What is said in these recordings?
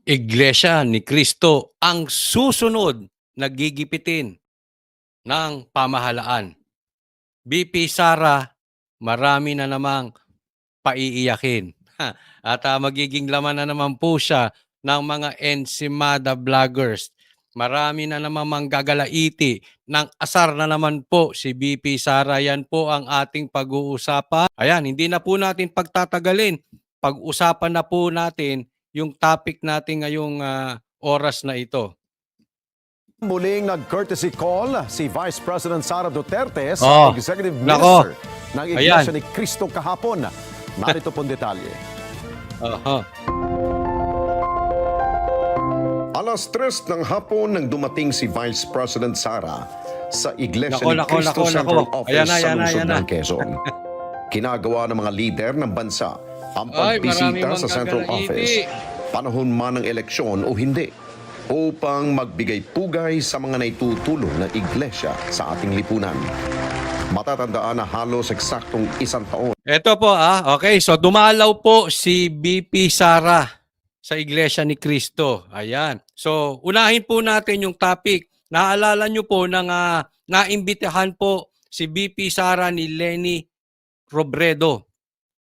Iglesia ni Cristo ang susunod na gigipitin ng pamahalaan. BP Sara, marami na namang paiiyakin. At magiging laman na naman po siya ng mga Ensimada vloggers. Marami na naman manggagalaiti ng asar na naman po si BP Sara. Yan po ang ating pag-uusapan. Ayan, hindi na po natin pagtatagalin. Pag-usapan na po natin yung topic natin ngayong oras na ito. Muling nag-courtesy call si Vice President Sara Duterte sa Executive Minister ng Iglesia ni Cristo kahapon. Narito pong detalye. Alas 3 ng hapon nang dumating si Vice President Sara sa Iglesia ni Cristo Central Office sa lungsod ng Quezon. Kinagawa ng mga lider ng bansa ang pagbisita sa Central Office, panahon man ng eleksyon o hindi, upang magbigay pugay sa mga naitutulong ng iglesia sa ating lipunan. Matatandaan na halos eksaktong 1 taon. Ito po okay, so dumalaw po si BP Sara sa Iglesia ni Cristo. Ayan. So unahin po natin yung topic. Naalala nyo po nang naimbitahan po si BP Sara ni Leni Robredo.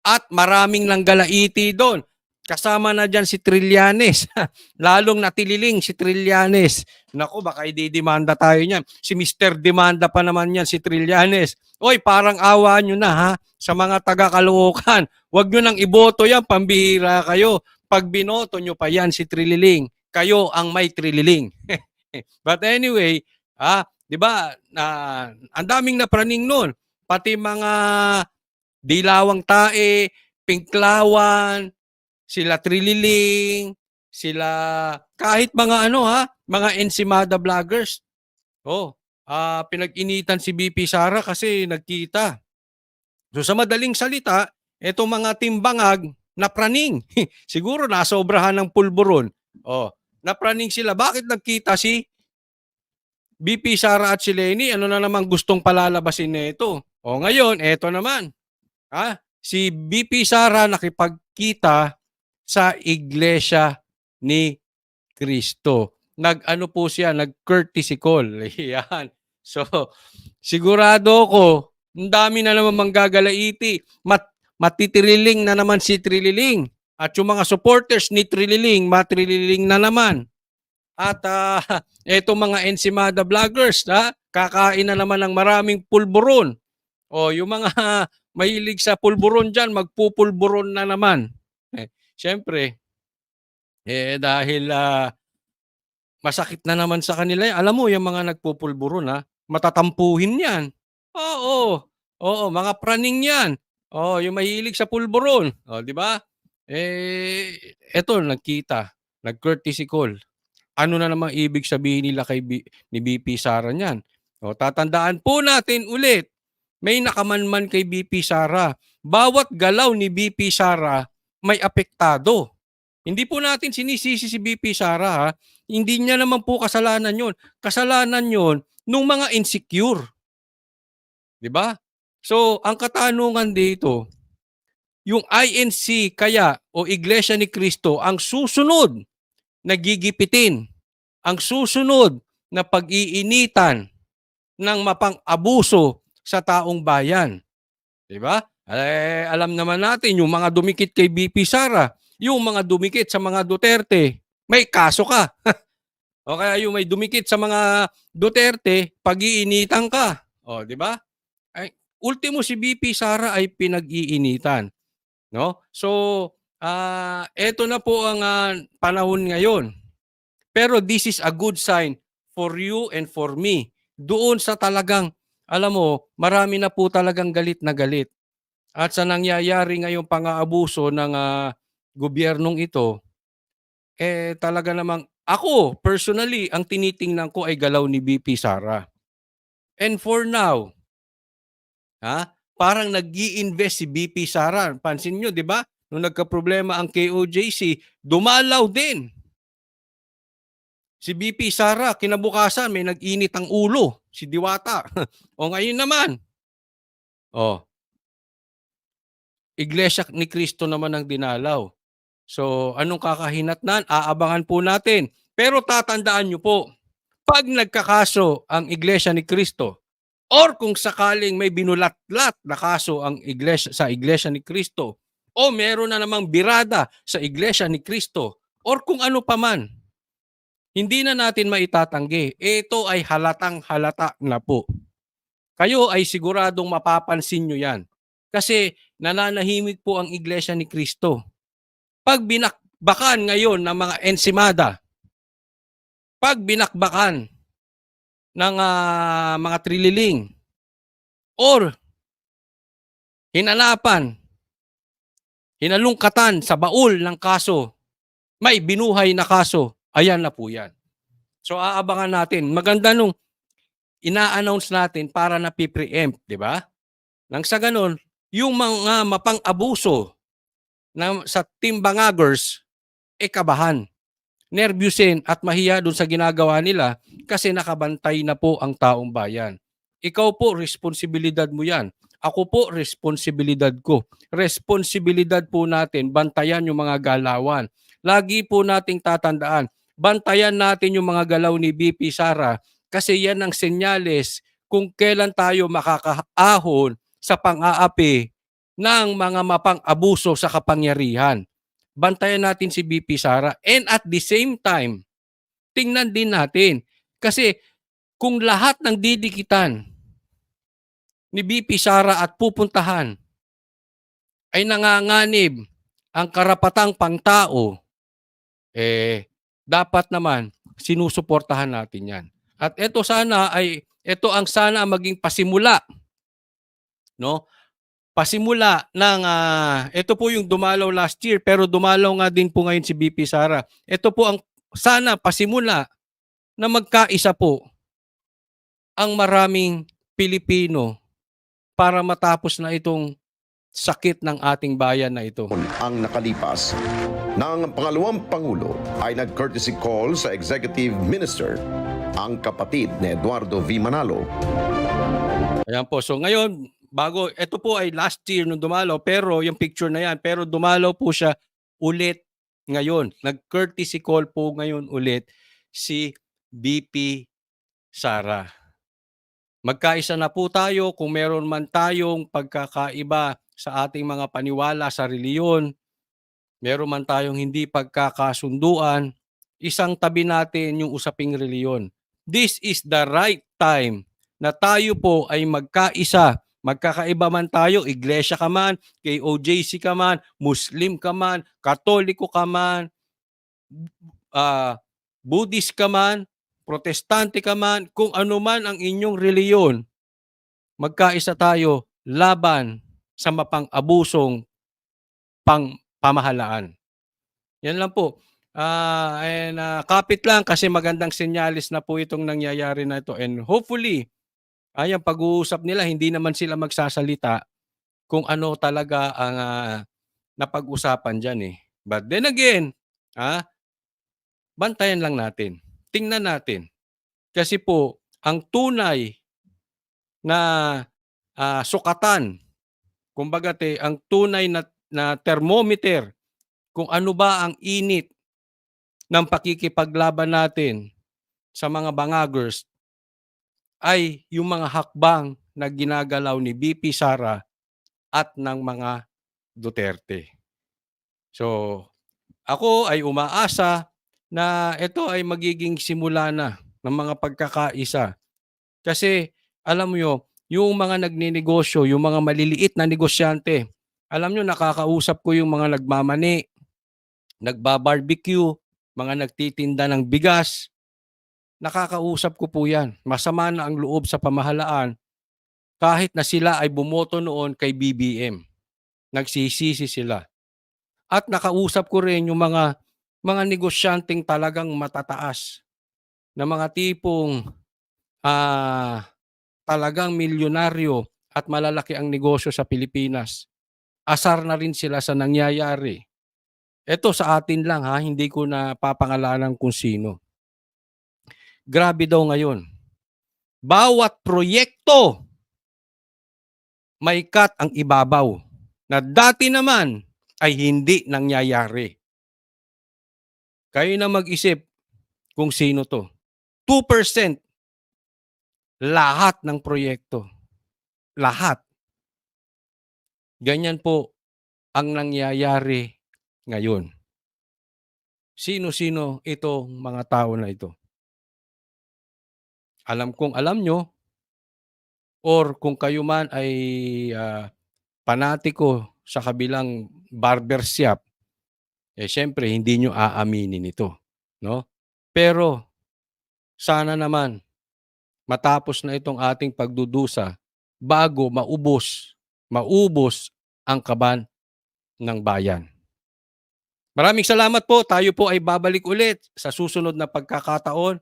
At maraming nanggalaiti doon. Kasama na dyan si Trillanes. Lalong natililing si Trillanes. Naku, baka i-demanda tayo niyan. Si Mr. Demanda pa naman yan, si Trillanes. Oy, parang awa nyo na sa mga taga-Caloocan. Huwag nyo nang iboto yan, pambihira kayo. Pag binoto nyo pa yan si Trililing, kayo ang may Trililing. But anyway, di ba, ang daming napraning nun. Pati mga Dilawang Tae, Pinklawan, sila Trililing, sila kahit mga mga Ensimada vloggers. Pinag-initan si BP Sara kasi nagkita. So sa madaling salita, etong mga timbangag napraning. Siguro nasobrahan ng pulburon. Napraning sila. Bakit nagkita si BP Sara at si Leni? Ano na naman gustong palalabasin nito? Ngayon, eto naman. Si BP Sara nakipagkita sa Iglesia ni Cristo. Nag-ano po siya, nag-courtesy call. Yan. So, sigurado ko, ang dami na naman manggagalaiti. Matitiriling na naman si Trililing. At yung mga supporters ni Trililing, matrililing na naman. At etong mga Ensimada vloggers, kakain na naman ng maraming pulburon. Yung mga mahilig sa pulburon dyan, magpupulburon na naman. Siyempre, dahil masakit na naman sa kanila. Alam mo, yung mga nagpupulburon, matatampuhin yan. Oo, mga praning yan. Yung mahilig sa pulburon. Di ba? Eto, nagkita. Nag-courtesy call. Ano na namang ibig sabihin nila ni BP Sara niyan? Tatandaan po natin ulit. May nakamanman kay BP Sara. Bawat galaw ni BP Sara may apektado. Hindi po natin sinisisi si BP Sara. Hindi niya naman po kasalanan yon. Kasalanan yon nung mga insecure. Di ba? So, ang katanungan dito, yung INC kaya o Iglesia ni Cristo ang susunod na gigipitin, ang susunod na pag-iinitan ng mapang-abuso sa taong bayan. Di ba? Alam naman natin yung mga dumikit kay BP Sara, yung mga dumikit sa mga Duterte, may kaso ka. O kaya yung may dumikit sa mga Duterte, pag-iinitan ka. Di ba? Ultimo si BP Sara ay pinag-iinitan. No? So, eto na po ang panahon ngayon. Pero this is a good sign for you and for me. Doon sa talagang, alam mo, marami na po talagang galit na galit. At sa nangyayari ngayong pang-aabuso ng gobyernong ito, talaga namang ako, personally, ang tinitingnan ko ay galaw ni BP Sara. And for now, parang nag-i-invest si BP Sara. Pansin nyo, di ba? Nung nagka-problema ang KOJC, dumalaw din. Si BP Sara, kinabukasan, may nag-init ang ulo. Si Diwata. Ngayon naman. Iglesia ni Cristo naman ang dinalaw. So, anong kakahinatnan? Aabangan po natin. Pero tatandaan nyo po, pag nagkakaso ang Iglesia ni Cristo, or kung sakaling may binulatlat na kaso ang iglesia, sa Iglesia ni Cristo, o meron na namang birada sa Iglesia ni Cristo, or kung ano paman, hindi na natin maitatanggi. Ito ay halatang halata na po. Kayo ay siguradong mapapansin nyo yan. Kasi nananahimik po ang Iglesia ni Cristo. Pag binakbakan ngayon ng mga ensimada, pag binakbakan ng mga trililing, or hinanapan, hinalungkatan sa baul ng kaso, may binuhay na kaso, ayan na po yan. So aabangan natin. Maganda nung ina-announce natin para na pre-empt, di ba? Nang sa ganun, yung mga mapang-abuso sa timbangagers, kabahan, nervyusin at mahiya doon sa ginagawa nila kasi nakabantay na po ang taong bayan. Ikaw po, responsibilidad mo yan. Ako po, responsibilidad ko. Responsibilidad po natin, bantayan yung mga galawan. Lagi po nating tatandaan, bantayan natin yung mga galaw ni BP Sara kasi yan ang senyales kung kailan tayo makakaahon sa pang-aapi ng mga mapang-abuso sa kapangyarihan. Bantayan natin si BP Sara. And at the same time, tingnan din natin. Kasi kung lahat ng didikitan ni BP Sara at pupuntahan ay nanganganib ang karapatang pangtao, dapat naman sinusuportahan natin yan. At ito ang sana maging pasimula, no? Pasimula ng, ito po yung dumalaw last year, pero dumalaw nga din po ngayon si BP Sara. Ito po ang sana pasimula na magkaisa po ang maraming Pilipino para matapos na itong sakit ng ating bayan na ito. Ang nakalipas ng pangalawang Pangulo ay nag-courtesy call sa Executive Minister, ang kapatid ni Eduardo V. Manalo. Ayan po. So ngayon, ito po ay last year nung dumalaw, pero yung picture na yan, pero dumalaw po siya ulit ngayon. Nag-courtesy call po ngayon ulit si BP Sara. Magkaisa na po tayo kung meron man tayong pagkakaiba sa ating mga paniwala sa reliyon, meron man tayong hindi pagkakasunduan, isang tabi natin yung usaping reliyon. This is the right time na tayo po ay magkaisa. Magkakaiba man tayo, iglesia ka man, KOJC ka man, Muslim ka man, Katoliko ka man, Buddhist ka man, Protestante ka man, kung ano man ang inyong reliyon, magkaisa tayo laban sa mapang-abusong pamahalaan. Yan lang po. Kapit lang kasi magandang senyalis na po itong nangyayari na ito. And hopefully, ang pag-uusap nila, hindi naman sila magsasalita kung ano talaga ang napag-usapan dyan . But then again, bantayan lang natin. Tingnan natin. Kasi po, ang tunay na sukatan, kumbaga ang tunay na thermometer, kung ano ba ang init ng pakikipaglaban natin sa mga bangagers, ay yung mga hakbang na ginagalaw ni BP Sara at ng mga Duterte. So, ako ay umaasa na ito ay magiging simula na ng mga pagkakaisa. Kasi, alam mo yung mga nagninegosyo, yung mga maliliit na negosyante, alam nyo, nakakausap ko yung mga nagmamani, nagbabarbecue, mga nagtitinda ng bigas. Nakakausap ko po yan. Masama na ang loob sa pamahalaan kahit na sila ay bumoto noon kay BBM. Nagsisisi sila. At nakausap ko rin yung mga negosyanteng talagang matataas na mga tipong talagang milyonaryo at malalaki ang negosyo sa Pilipinas. Asar na rin sila sa nangyayari. Ito sa atin lang hindi ko na papangalanan kung sino. Grabe daw ngayon. Bawat proyekto may cut ang ibabaw na dati naman ay hindi nangyayari. Kayo na mag-isip kung sino to. 2% lahat ng proyekto. Lahat. Ganyan po ang nangyayari ngayon. Sino-sino itong mga tao na ito? Alam kong alam nyo, or kung kayo man ay panatiko sa kabilang barbershop, syempre hindi nyo aaminin ito. No? Pero sana naman matapos na itong ating pagdudusa bago maubos ang kaban ng bayan. Maraming salamat po. Tayo po ay babalik ulit sa susunod na pagkakataon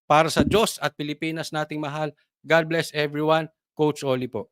para sa Diyos at Pilipinas nating mahal. God bless everyone. Coach Oli po.